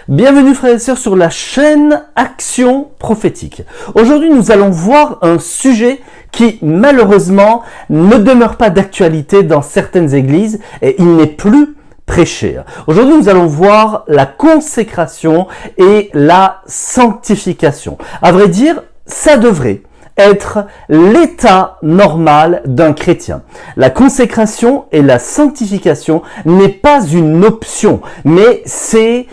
Bienvenue frères et sœurs sur la chaîne Action Prophétique. Aujourd'hui nous allons voir un sujet qui malheureusement ne demeure pas d'actualité dans certaines églises et il n'est plus prêché. Aujourd'hui nous allons voir la consécration et la sanctification. À vrai dire, ça devrait être l'état normal d'un chrétien. La consécration et la sanctification n'est pas une option, mais c'est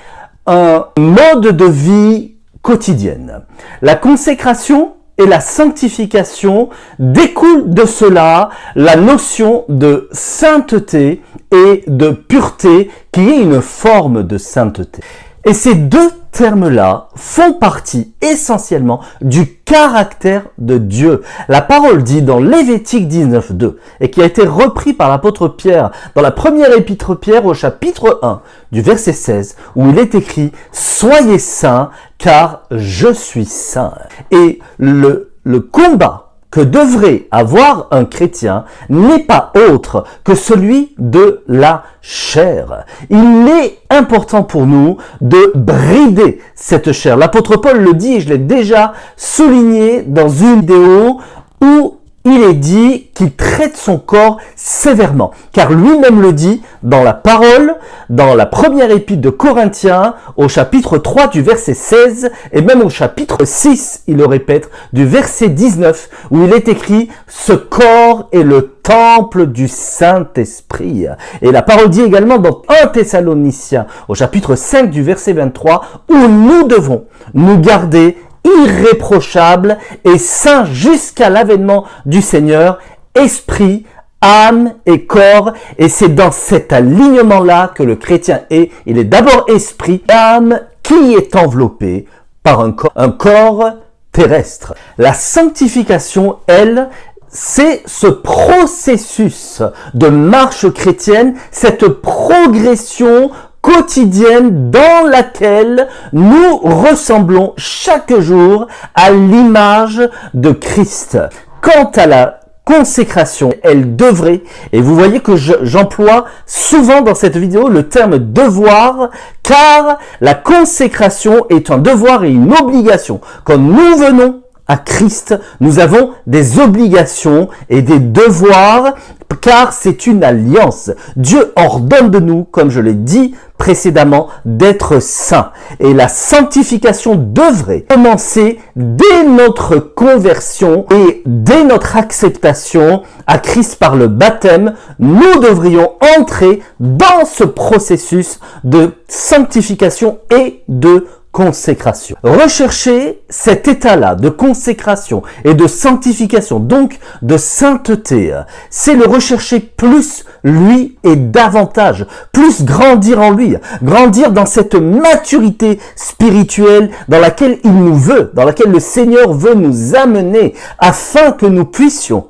un mode de vie quotidienne. La consécration et la sanctification découlent de cela la notion de sainteté et de pureté qui est une forme de sainteté. Et ces deux termes-là font partie essentiellement du caractère de Dieu. La parole dit dans Lévitique 19:2 et qui a été repris par l'apôtre Pierre dans la première épître Pierre au chapitre 1 du verset 16 où il est écrit « Soyez saints car je suis saint ». Et le combat que devrait avoir un chrétien n'est pas autre que celui de la chair. Il est important pour nous de brider cette chair. L'apôtre Paul le dit, et je l'ai déjà souligné dans une vidéo où il est dit qu'il traite son corps sévèrement, car lui-même le dit dans la parole, dans la première épître de Corinthiens, au chapitre 3 du verset 16, et même au chapitre 6, il le répète, du verset 19, où il est écrit « Ce corps est le temple du Saint-Esprit ». Et la parole dit également dans 1 Thessaloniciens, au chapitre 5 du verset 23, où nous devons nous garder irréprochable et saint jusqu'à l'avènement du Seigneur, esprit, âme et corps. Et c'est dans cet alignement-là que le chrétien est. Il est d'abord esprit, âme qui est enveloppée par un corps terrestre. La sanctification, elle, c'est ce processus de marche chrétienne, cette progression quotidienne dans laquelle nous ressemblons chaque jour à l'image de Christ. Quant à la consécration, elle devrait, et vous voyez que j'emploie souvent dans cette vidéo le terme devoir, car la consécration est un devoir et une obligation. Quand nous venons à Christ, nous avons des obligations et des devoirs, car c'est une alliance. Dieu ordonne de nous, comme je l'ai dit précédemment, d'être saints. Et la sanctification devrait commencer dès notre conversion et dès notre acceptation à Christ par le baptême. Nous devrions entrer dans ce processus de sanctification et de consécration. Rechercher cet état-là de consécration et de sanctification, donc de sainteté, c'est le rechercher plus lui et davantage, plus grandir en lui, grandir dans cette maturité spirituelle dans laquelle il nous veut, dans laquelle le Seigneur veut nous amener afin que nous puissions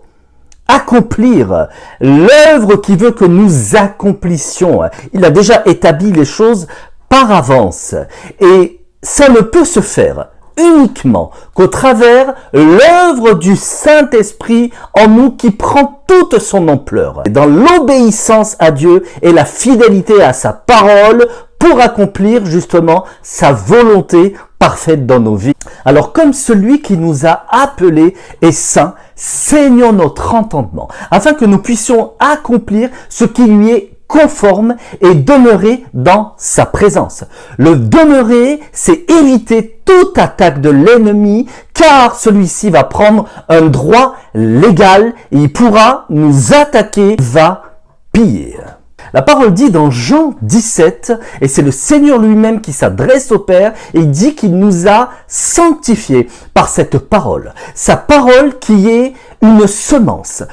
accomplir l'œuvre qu'il veut que nous accomplissions. Il a déjà établi les choses par avance et ça ne peut se faire uniquement qu'au travers l'œuvre du Saint-Esprit en nous qui prend toute son ampleur. Dans l'obéissance à Dieu et la fidélité à sa parole pour accomplir justement sa volonté parfaite dans nos vies. Alors comme celui qui nous a appelés est saint, saignons notre entendement afin que nous puissions accomplir ce qui lui est conforme et demeurer dans sa présence. Le demeurer, c'est éviter toute attaque de l'ennemi, car celui-ci va prendre un droit légal et il pourra nous attaquer, va piller. La parole dit dans Jean 17, et c'est le Seigneur lui-même qui s'adresse au Père, et il dit qu'il nous a sanctifiés par cette parole. Sa parole qui est une semence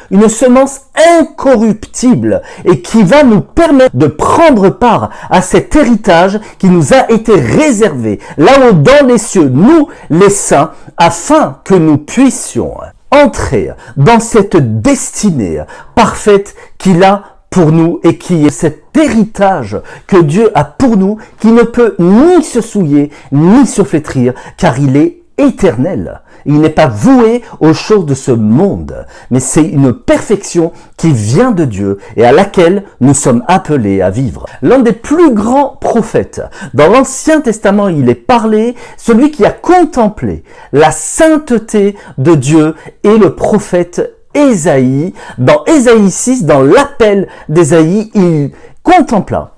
incorruptible, et qui va nous permettre de prendre part à cet héritage qui nous a été réservé, là-haut dans les cieux, nous les saints, afin que nous puissions entrer dans cette destinée parfaite qu'il a pour nous et qui est cet héritage que Dieu a pour nous qui ne peut ni se souiller ni se flétrir car il est éternel. il n'est pas voué aux choses de ce monde, mais c'est une perfection qui vient de Dieu et à laquelle nous sommes appelés à vivre. L'un des plus grands prophètes, dans l'Ancien Testament, il est parlé, celui qui a contemplé la sainteté de Dieu est le prophète Ésaïe. Dans Ésaïe 6, dans l'appel d'Ésaïe, il contempla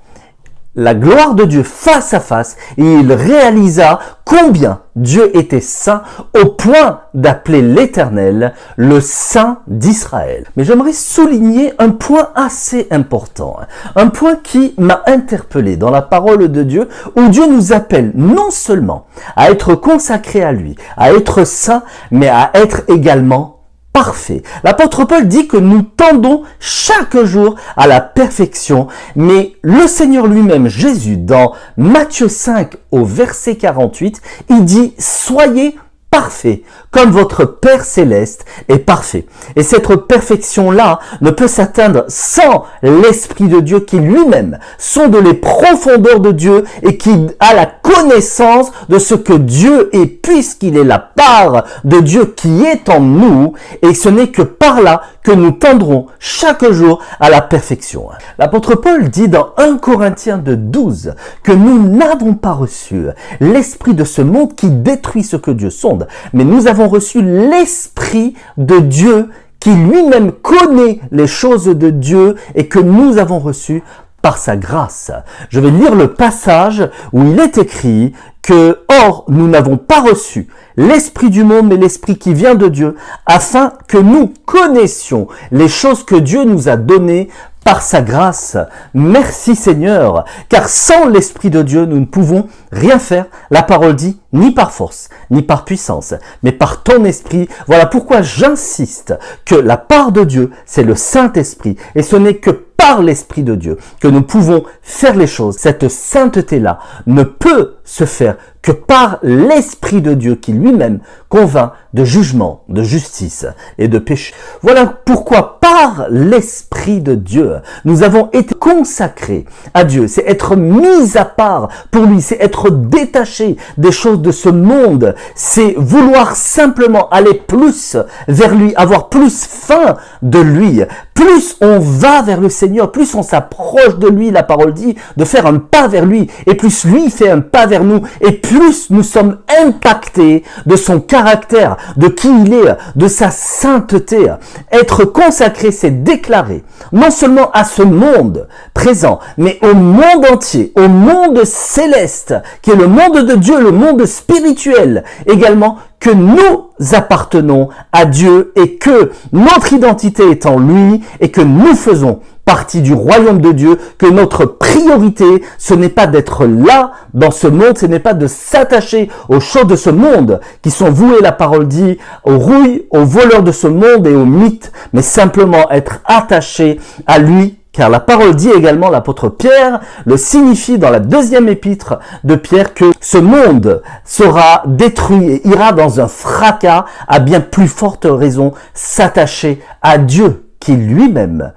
la gloire de Dieu face à face et il réalisa combien Dieu était saint au point d'appeler l'Éternel le Saint d'Israël. Mais j'aimerais souligner un point assez important, un point qui m'a interpellé dans la parole de Dieu où Dieu nous appelle non seulement à être consacrés à lui, à être saints, mais à être également parfait. L'apôtre Paul dit que nous tendons chaque jour à la perfection, mais le Seigneur lui-même, Jésus, dans Matthieu 5 au verset 48, il dit « Soyez parfait, comme votre Père Céleste est parfait. » Et cette perfection-là ne peut s'atteindre sans l'Esprit de Dieu qui lui-même sonde les profondeurs de Dieu et qui a la connaissance de ce que Dieu est, puisqu'il est la part de Dieu qui est en nous, et ce n'est que par là que nous tendrons chaque jour à la perfection. L'apôtre Paul dit dans 1 Corinthiens 12 que nous n'avons pas reçu l'esprit de ce monde qui détruit ce que Dieu sonde, mais nous avons reçu l'Esprit de Dieu qui lui-même connaît les choses de Dieu et que nous avons reçu par sa grâce. Je vais lire le passage où il est écrit que « Or, nous n'avons pas reçu l'Esprit du monde, mais l'Esprit qui vient de Dieu, afin que nous connaissions les choses que Dieu nous a données par sa grâce. » Merci Seigneur, car sans l'Esprit de Dieu, nous ne pouvons rien faire. La parole dit, ni par force, ni par puissance, mais par ton Esprit. Voilà pourquoi j'insiste que la part de Dieu, c'est le Saint-Esprit. Et ce n'est que par l'Esprit de Dieu que nous pouvons faire les choses. Cette sainteté-là ne peut se faire que par l'Esprit de Dieu qui lui-même convainc de jugement, de justice et de péché. Voilà pourquoi par l'Esprit de Dieu, nous avons été consacrés à Dieu. C'est être mis à part pour lui, c'est être détaché des choses de ce monde, c'est vouloir simplement aller plus vers lui, avoir plus faim de lui. Plus on va vers le Seigneur, plus on s'approche de lui, la parole dit, de faire un pas vers lui, et plus lui fait un pas vers nous, et plus nous sommes impactés de son caractère, de qui il est, de sa sainteté. Être consacré, c'est déclarer, non seulement à ce monde présent, mais au monde entier, au monde céleste, qui est le monde de Dieu, le monde spirituel également, que nous appartenons à Dieu et que notre identité est en lui et que nous faisons partie du royaume de Dieu, que notre priorité, ce n'est pas d'être là dans ce monde, ce n'est pas de s'attacher aux choses de ce monde qui sont vouées, la parole dit, aux rouilles, aux voleurs de ce monde et aux mythes, mais simplement être attaché à lui. Car la parole dit également, l'apôtre Pierre le signifie dans la deuxième épître de Pierre, que ce monde sera détruit et ira dans un fracas, à bien plus forte raison s'attacher à Dieu qui lui-même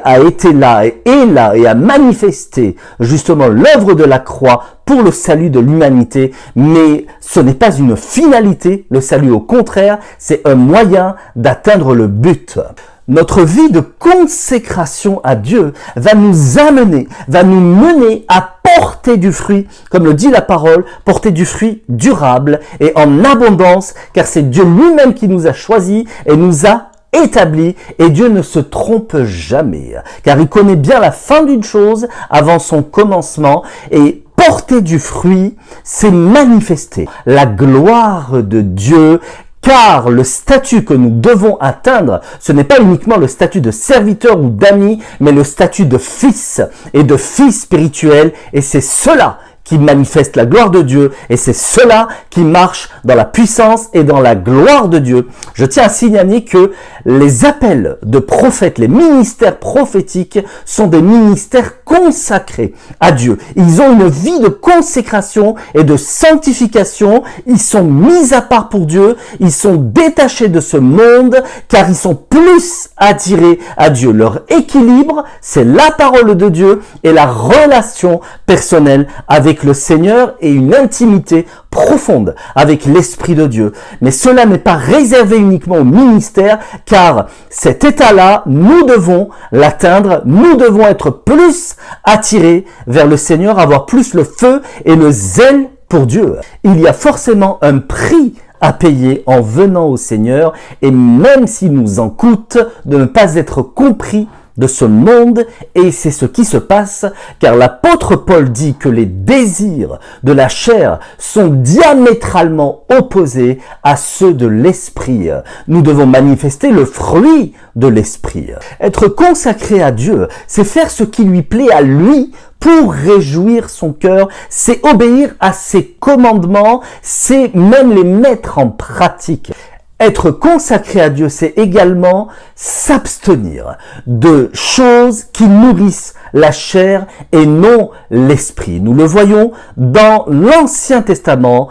a été là et est là et a manifesté justement l'œuvre de la croix pour le salut de l'humanité. Mais ce n'est pas une finalité, le salut, au contraire, c'est un moyen d'atteindre le but. Notre vie de consécration à Dieu va nous amener, va nous mener à porter du fruit, comme le dit la parole, porter du fruit durable et en abondance, car c'est Dieu lui-même qui nous a choisis et nous a établi, et Dieu ne se trompe jamais, car il connaît bien la fin d'une chose avant son commencement, et porter du fruit, c'est manifester la gloire de Dieu. Car le statut que nous devons atteindre, ce n'est pas uniquement le statut de serviteur ou d'ami, mais le statut de fils et de fils spirituel, et c'est cela qui manifeste la gloire de Dieu, et c'est cela qui marche dans la puissance et dans la gloire de Dieu. Je tiens à signaler que les appels de prophètes, les ministères prophétiques sont des ministères consacrés à Dieu. Ils ont une vie de consécration et de sanctification. Ils sont mis à part pour Dieu. Ils sont détachés de ce monde car ils sont plus attirés à Dieu. Leur équilibre, c'est la parole de Dieu et la relation personnelle avec le Seigneur et une intimité profonde avec l'Esprit de Dieu. Mais cela n'est pas réservé uniquement au ministère, car cet état-là, nous devons l'atteindre, nous devons être plus attirés vers le Seigneur, avoir plus le feu et le zèle pour Dieu. Il y a forcément un prix à payer en venant au Seigneur, et même s'il nous en coûte de ne pas être compris de ce monde, et c'est ce qui se passe, car l'apôtre Paul dit que les désirs de la chair sont diamétralement opposés à ceux de l'esprit. Nous devons manifester le fruit de l'esprit. Être consacré à Dieu, c'est faire ce qui lui plaît à lui pour réjouir son cœur, c'est obéir à ses commandements, c'est même les mettre en pratique. Être consacré à Dieu, c'est également s'abstenir de choses qui nourrissent la chair et non l'esprit. Nous le voyons dans l'Ancien Testament,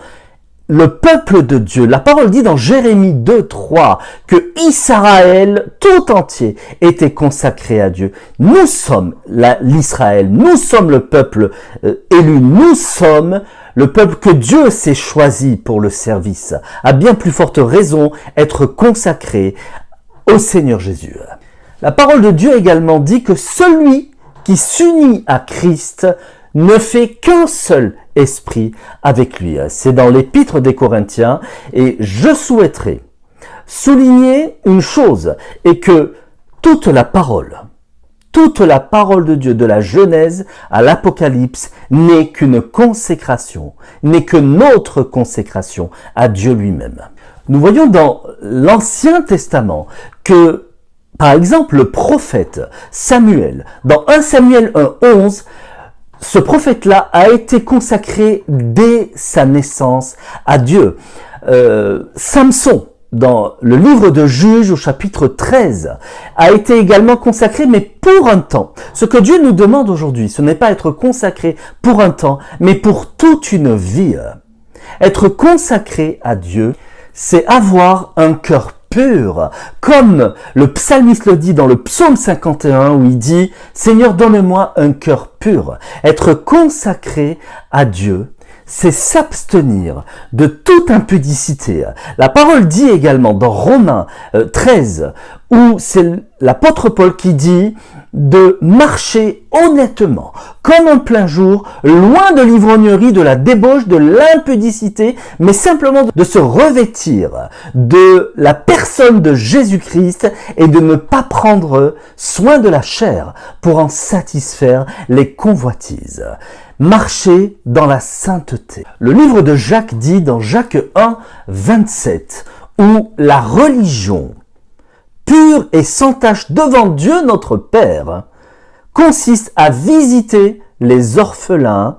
le peuple de Dieu. La parole dit dans Jérémie 2:3 que Israël tout entier était consacré à Dieu. Nous sommes l'Israël, nous sommes le peuple élu, nous sommes le peuple que Dieu s'est choisi pour le service. À bien plus forte raison, être consacré au Seigneur Jésus. La parole de Dieu également dit que celui qui s'unit à Christ ne fait qu'un seul esprit avec lui. C'est dans l'Épître des Corinthiens, et je souhaiterais souligner une chose, et que toute la parole de Dieu, de la Genèse à l'Apocalypse, n'est qu'une consécration, n'est que notre consécration à Dieu lui-même. Nous voyons dans l'Ancien Testament que, par exemple, le prophète Samuel, dans 1 Samuel 1:11, ce prophète-là a été consacré dès sa naissance à Dieu. Samson, dans le livre de Juges au chapitre 13, a été également consacré, mais pour un temps. Ce que Dieu nous demande aujourd'hui, ce n'est pas être consacré pour un temps, mais pour toute une vie. Être consacré à Dieu, c'est avoir un cœur pur, comme le psalmiste le dit dans le psaume 51 où il dit « Seigneur, donne-moi un cœur pur ». Être consacré à Dieu, c'est s'abstenir de toute impudicité. La parole dit également dans Romains 13, où c'est l'apôtre Paul qui dit de marcher honnêtement, comme en plein jour, loin de l'ivrognerie, de la débauche, de l'impudicité, mais simplement de se revêtir de la personne de Jésus-Christ et de ne pas prendre soin de la chair pour en satisfaire les convoitises. Marcher dans la sainteté. Le livre de Jacques dit dans Jacques 1:27, où la religion pure et sans tache devant Dieu notre Père consiste à visiter les orphelins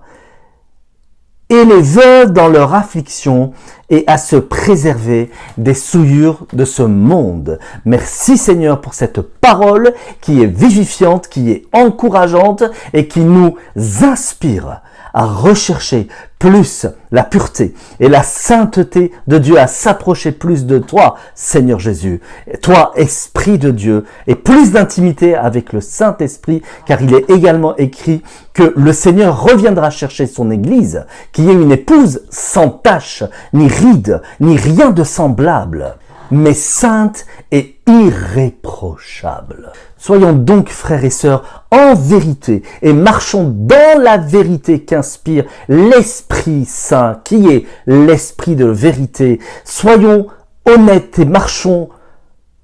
et les veuves dans leur affliction et à se préserver des souillures de ce monde. Merci Seigneur pour cette parole qui est vivifiante, qui est encourageante et qui nous inspire à rechercher plus la pureté et la sainteté de Dieu, à s'approcher plus de toi, Seigneur Jésus. Toi, Esprit de Dieu, et plus d'intimité avec le Saint-Esprit, car il est également écrit que le Seigneur reviendra chercher son Église, qui est une épouse sans tache, ni ride, ni rien de semblable, mais sainte et irréprochable. Soyons donc, frères et sœurs, en vérité, et marchons dans la vérité qu'inspire l'Esprit Saint, qui est l'Esprit de vérité. Soyons honnêtes et marchons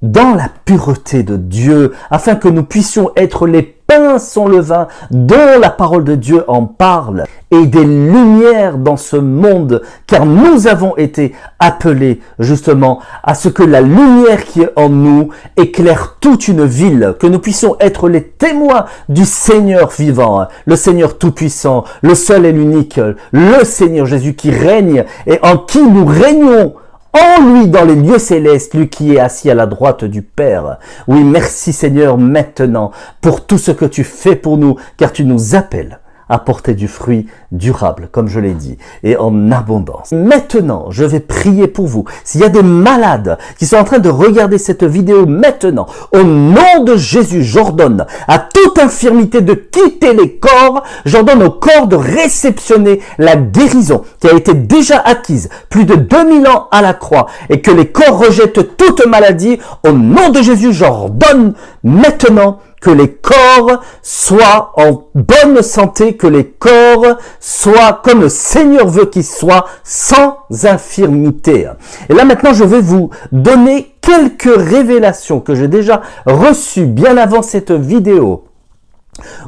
dans la pureté de Dieu, afin que nous puissions être les pains sans levain dont la parole de Dieu en parle, et des lumières dans ce monde, car nous avons été appelés justement à ce que la lumière qui est en nous éclaire toute une ville, que nous puissions être les témoins du Seigneur vivant, le Seigneur tout-puissant, le seul et l'unique, le Seigneur Jésus qui règne et en qui nous régnons en lui dans les lieux célestes, lui qui est assis à la droite du Père. Oui, merci Seigneur maintenant pour tout ce que tu fais pour nous, car tu nous appelles à porter du fruit durable, comme je l'ai dit, et en abondance. Maintenant, je vais prier pour vous. S'il y a des malades qui sont en train de regarder cette vidéo maintenant, au nom de Jésus, j'ordonne à toute infirmité de quitter les corps, j'ordonne au corps de réceptionner la guérison qui a été déjà acquise plus de 2000 ans à la croix, et que les corps rejettent toute maladie. Au nom de Jésus, j'ordonne maintenant que les corps soient en bonne santé, que les corps soient comme le Seigneur veut qu'ils soient, sans infirmité. Et là maintenant, je vais vous donner quelques révélations que j'ai déjà reçues bien avant cette vidéo,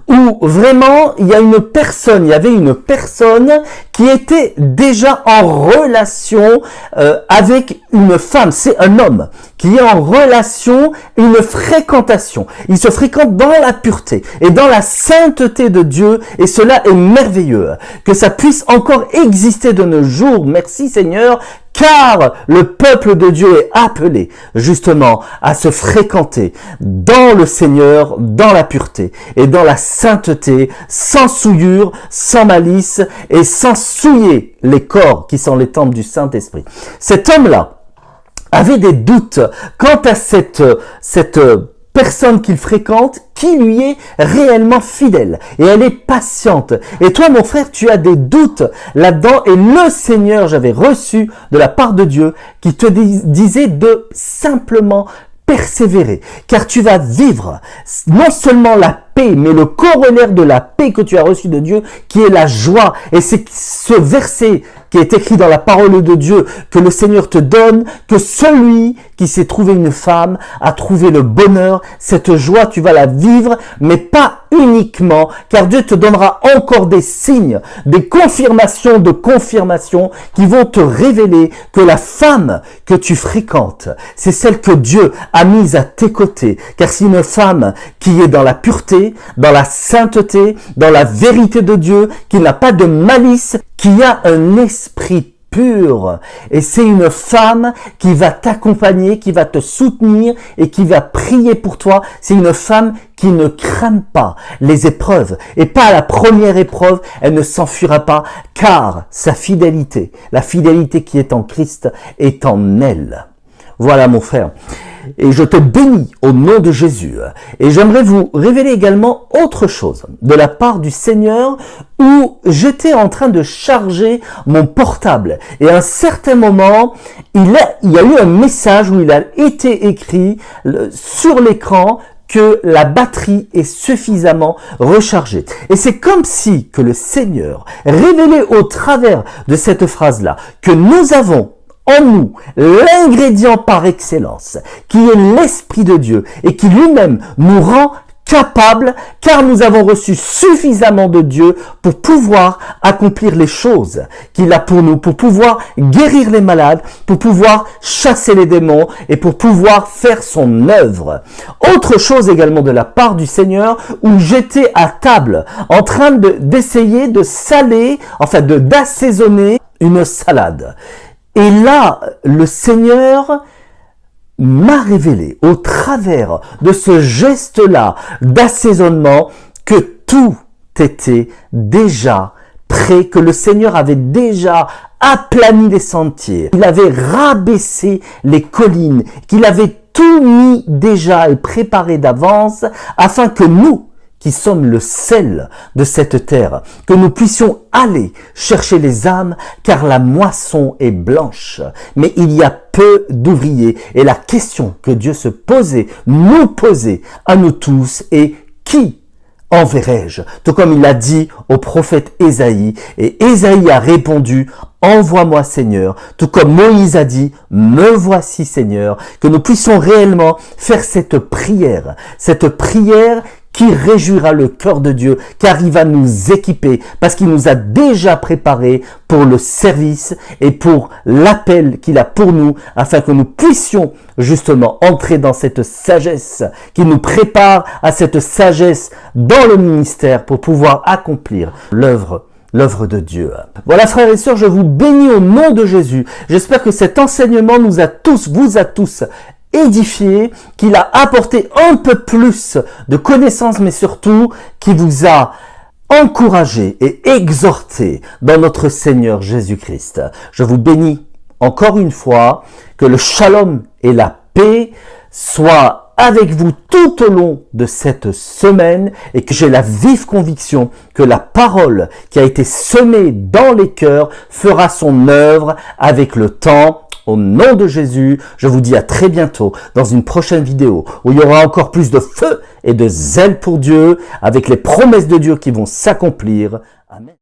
où vraiment il y avait une personne qui était déjà en relation avec une femme. C'est un homme qui est en relation, une fréquentation. Il se fréquente dans la pureté et dans la sainteté de Dieu, et cela est merveilleux. Que ça puisse encore exister de nos jours. Merci Seigneur, car le peuple de Dieu est appelé justement à se fréquenter dans le Seigneur, dans la pureté et dans la sainteté, sans souillure, sans malice et sans souiller les corps qui sont les temples du Saint-Esprit. Cet homme-là avait des doutes quant à cette personne qu'il fréquente, qui lui est réellement fidèle, et elle est patiente. Et toi, mon frère, tu as des doutes là-dedans, et le Seigneur, j'avais reçu de la part de Dieu, qui te disait de simplement persévérer, car tu vas vivre non seulement la paix, mais le corollaire de la paix que tu as reçu de Dieu, qui est la joie. Et c'est ce verset qui est écrit dans la parole de Dieu que le Seigneur te donne, que celui qui s'est trouvé une femme a trouvé le bonheur. Cette joie, tu vas la vivre, mais pas uniquement, car Dieu te donnera encore des signes, des confirmations de confirmation qui vont te révéler que la femme que tu fréquentes, c'est celle que Dieu a mise à tes côtés, car c'est une femme qui est dans la pureté, dans la sainteté, dans la vérité de Dieu, qui n'a pas de malice, qui a un esprit pur. Et c'est une femme qui va t'accompagner, qui va te soutenir et qui va prier pour toi. C'est une femme qui ne craint pas les épreuves. Et pas à la première épreuve, elle ne s'enfuira pas, car sa fidélité, la fidélité qui est en Christ, est en elle. Voilà mon frère. Et je te bénis au nom de Jésus. Et j'aimerais vous révéler également autre chose de la part du Seigneur, où j'étais en train de charger mon portable. Et à un certain moment, il y a eu un message où il a été écrit sur l'écran que la batterie est suffisamment rechargée. Et c'est comme si que le Seigneur révélait au travers de cette phrase-là que nous avons en nous l'ingrédient par excellence, qui est l'Esprit de Dieu, et qui lui-même nous rend capables, car nous avons reçu suffisamment de Dieu pour pouvoir accomplir les choses qu'il a pour nous, pour pouvoir guérir les malades, pour pouvoir chasser les démons et pour pouvoir faire son œuvre. Autre chose également de la part du Seigneur, où j'étais à table en train d'essayer de saler, enfin d'assaisonner une salade. Et là, le Seigneur m'a révélé au travers de ce geste-là d'assaisonnement que tout était déjà prêt, que le Seigneur avait déjà aplani les sentiers, qu'il avait rabaissé les collines, qu'il avait tout mis déjà et préparé d'avance afin que nous, qui sommes le sel de cette terre, que nous puissions aller chercher les âmes, car la moisson est blanche, mais il y a peu d'ouvriers. Et la question que Dieu se posait, nous posait à nous tous, est qui enverrai-je? Tout comme il l'a dit au prophète Ésaïe, et Ésaïe a répondu, envoie-moi Seigneur, tout comme Moïse a dit, me voici Seigneur, que nous puissions réellement faire cette prière qui réjouira le cœur de Dieu, car il va nous équiper, parce qu'il nous a déjà préparés pour le service et pour l'appel qu'il a pour nous, afin que nous puissions justement entrer dans cette sagesse, qui nous prépare à cette sagesse dans le ministère pour pouvoir accomplir l'œuvre l'œuvre de Dieu. Voilà frères et sœurs, je vous bénis au nom de Jésus. J'espère que cet enseignement vous a tous édifié, qu'il a apporté un peu plus de connaissances, mais surtout qui vous a encouragé et exhorté dans notre Seigneur Jésus-Christ. Je vous bénis encore une fois, que le shalom et la paix soient avec vous tout au long de cette semaine et que j'ai la vive conviction que la parole qui a été semée dans les cœurs fera son œuvre avec le temps. Au nom de Jésus, je vous dis à très bientôt dans une prochaine vidéo où il y aura encore plus de feu et de zèle pour Dieu avec les promesses de Dieu qui vont s'accomplir. Amen.